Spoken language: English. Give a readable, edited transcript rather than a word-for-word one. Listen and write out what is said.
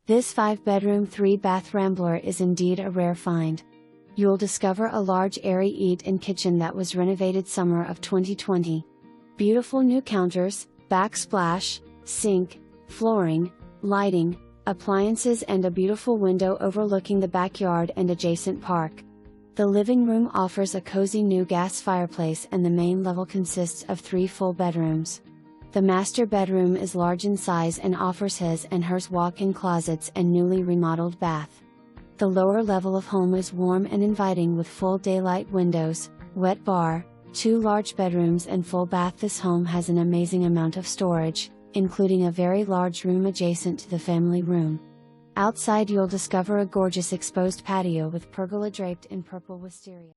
This 5-bedroom 3-bath rambler is indeed a rare find. You'll discover a large airy eat-in kitchen that was renovated summer of 2020. Beautiful new counters, backsplash, sink, flooring, lighting, appliances and a beautiful window overlooking the backyard and adjacent park. The living room offers a cozy new gas fireplace and the main level consists of 3 full bedrooms. The master bedroom is large in size and offers his and hers walk-in closets and newly remodeled bath. The lower level of home is warm and inviting with full daylight windows, wet bar, 2 large bedrooms and full bath. This home has an amazing amount of storage, including a very large room adjacent to the family room. Outside you'll discover a gorgeous exposed patio with pergola draped in purple wisteria.